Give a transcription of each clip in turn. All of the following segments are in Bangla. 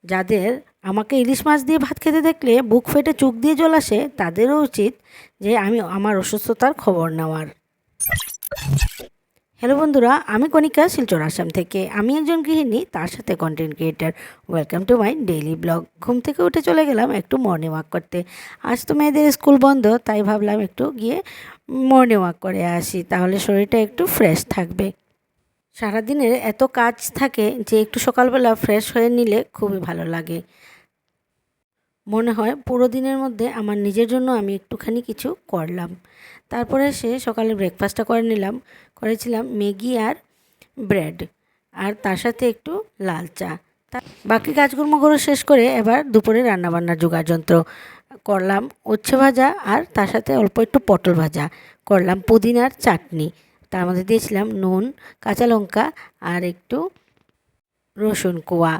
যাদের আমাকে ইলিশ মাছ দিয়ে ভাত খেতে দেখলে বুক ফেটে চোখ দিয়ে জল আসে, তাদেরও উচিত যে আমি আমার অসুস্থতার খবর নেওয়ার। হ্যালো বন্ধুরা, আমি কণিকা, শিলচর আসাম থেকে। আমি একজন গৃহিণী, তার সাথে content creator. Welcome to my daily blog. ঘুম থেকে উঠে চলে গেলাম একটু মর্নিং ওয়াক করতে। আজ তো মেয়েদের স্কুল বন্ধ, তাই ভাবলাম একটু গিয়ে মর্নিং ওয়াক করে আসি, তাহলে শরীরটা একটু ফ্রেশ থাকবে। সারাদিনের এত কাজ থাকে যে একটু সকালবেলা ফ্রেশ হয়ে নিলে খুবই ভালো লাগে। মনে হয় পুরো দিনের মধ্যে আমার নিজের জন্য আমি একটুখানি কিছু করলাম। তারপরে সকালে ব্রেকফাস্টটা করে নিলাম। করেছিলাম ম্যাগি আর ব্রেড, আর তার সাথে একটু লাল চা। বাকি কাজকর্মগুলো শেষ করে এবার দুপুরে রান্নাবান্নার জোগাড় যন্ত্র করলাম। উচ্ছে ভাজা আর তার সাথে অল্প একটু পটল ভাজা করলাম। পুদিনার চাটনি, তার মধ্যে দিয়েছিলাম নুন, কাঁচা লঙ্কা আর একটু রসুন কোয়া।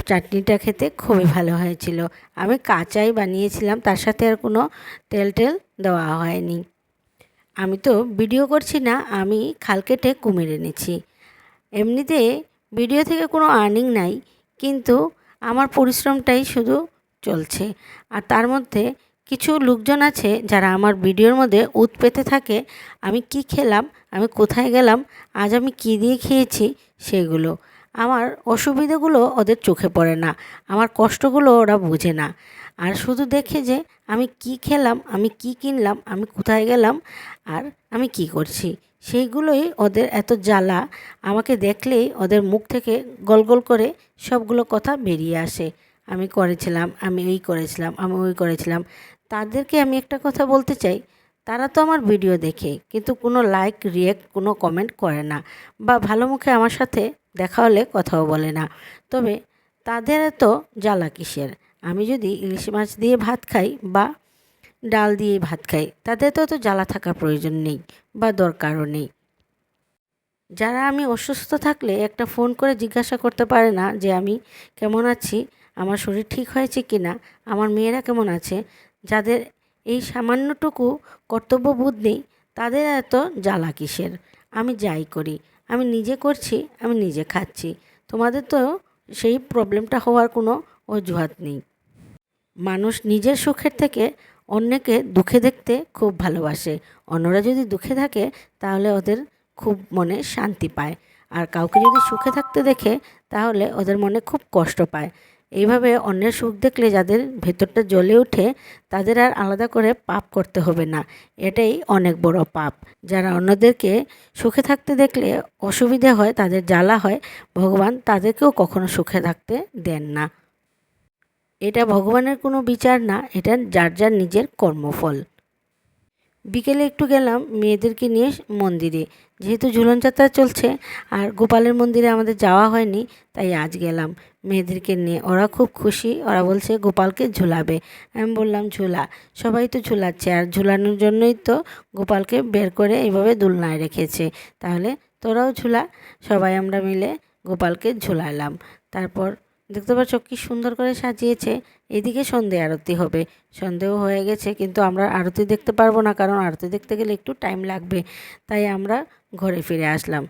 চাটনিটা খেতে খুবই ভালো হয়েছিল। আমি কাঁচাই বানিয়েছিলাম, তার সাথে আর কোনো তেল দেওয়া হয়নি। আমি তো ভিডিও করছি না, আমি খাল কেটে কুমির এনেছি। এমনিতে ভিডিও থেকে কোনো আর্নিং নাই, কিন্তু আমার পরিশ্রমটাই শুধু চলছে। আর তার মধ্যে কিছু লোকজন আছে যারা আমার ভিডিওর মধ্যে উৎ পেতে থাকে, আমি কি খেলাম, আমি কোথায় গেলাম, আজ আমি কি দিয়ে খেয়েছি সেগুলো। আমার অসুবিধাগুলো ওদের চোখে পড়ে না, আমার কষ্টগুলো ওরা বোঝে না। আর শুধু দেখে যে আমি কি খেলাম, আমি কি কিনলাম, আমি কোথায় গেলাম, আর আমি কি করছি, সেইগুলোই ওদের এত জ্বালা। আমাকে দেখলেই ওদের মুখ থেকে গল গল করে সবগুলো কথা বেরিয়ে আসে। আমি করেছিলাম, আমি এই করেছিলাম, আমি ওই করেছিলাম। তাদেরকে আমি একটা কথা বলতে চাই, তারা তো আমার ভিডিও দেখে কিন্তু কোনো লাইক, রিয়েক্ট, কোনো কমেন্ট করে না, বা ভালো মুখে আমার সাথে দেখা হলে কথাও বলে না। তবে তাদের এত জ্বালা কিসের? আমি যদি ইলিশ মাছ দিয়ে ভাত খাই বা ডাল দিয়ে ভাত খাই, তাদের তো অত জ্বালা থাকার প্রয়োজন নেই বা দরকারও নেই। যারা আমি অসুস্থ থাকলে একটা ফোন করে জিজ্ঞাসা করতে পারে না যে আমি কেমন আছি, আমার শরীর ঠিক হয়েছে কি না, আমার মেয়েরা কেমন আছে, যাদের এই সামান্যটুকু কর্তব্যবোধ নেই, তাদের এত জ্বালা কিসের? আমি যাই করি, আমি নিজে করছি, আমি নিজে খাচ্ছি। তোমাদের তো সেই প্রবলেমটা হওয়ার কোনো অজুহাত নেই। মানুষ নিজের সুখের থেকে অন্যকে দুঃখে দেখতে খুব ভালোবাসে। অন্যরা যদি দুঃখে থাকে তাহলে ওদের খুব মনে শান্তি পায়, আর কাউকে যদি সুখে থাকতে দেখে তাহলে ওদের মনে খুব কষ্ট পায়। এইভাবে অন্যের সুখ দেখলে যাদের ভেতরটা জ্বলে ওঠে, তাদের আর আলাদা করে পাপ করতে হবে না। এটাই অনেক বড় পাপ। যারা অন্যদেরকে সুখে থাকতে দেখলে অসুবিধে হয়, তাদের জ্বালা হয়, ভগবান তাদেরকেও কখনো সুখে থাকতে দেন না। এটা ভগবানের কোনো বিচার না, এটা যার যার নিজের কর্মফল। বিকেলে একটু গেলাম মেয়েদেরকে নিয়ে মন্দিরে, যেহেতু ঝুলন যাত্রা চলছে আর গোপালের মন্দিরে আমাদের যাওয়া হয়নি, তাই আজ গেলাম মেয়েদেরকে নিয়ে। ওরা খুব খুশি, ওরা বলছে গোপালকে ঝুলাবে। আমি বললাম ঝুলা, সবাই তো ঝুলাচ্ছে, আর ঝুলানোর জন্যই তো গোপালকে বের করে এইভাবে দোলনায় রেখেছে, তাহলে তোরাও ঝুলা। সবাই আমরা মিলে গোপালকে ঝুলালাম। তারপর দেখতে পাচ্ছ কি সুন্দর করে সাজিয়েছে। এদিকে সন্ধে আরতি হবে, সন্ধেও হয়ে গেছে, কিন্তু আমরা আরতি দেখতে পারবো না, কারণ আরতি দেখতে গেলে একটু টাইম লাগবে, তাই আমরা ঘরে ফিরে আসলাম।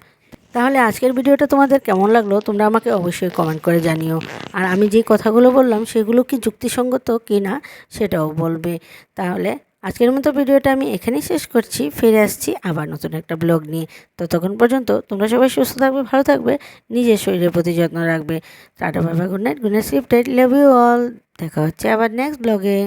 তাহলে আজকের ভিডিওটা তোমাদের কেমন লাগলো তোমরা আমাকে অবশ্যই কমেন্ট করে জানিও। আর আমি যে কথাগুলো বললাম সেগুলো কি যুক্তিসঙ্গত কি না সেটাও বলবে। তাহলে আজকের মতো ভিডিওটা আমি এখানেই শেষ করছি। ফিরে আসছি আবার নতুন একটা ব্লগ নিয়ে। ততক্ষণ পর্যন্ত তোমরা সবাই সুস্থ থাকবে, ভালো থাকবে, নিজের শরীরের প্রতি যত্ন রাখবে। Tata, bye bye, good night, good night, sleep tight, love you all. দেখা হচ্ছে আবার নেক্সট ব্লগে।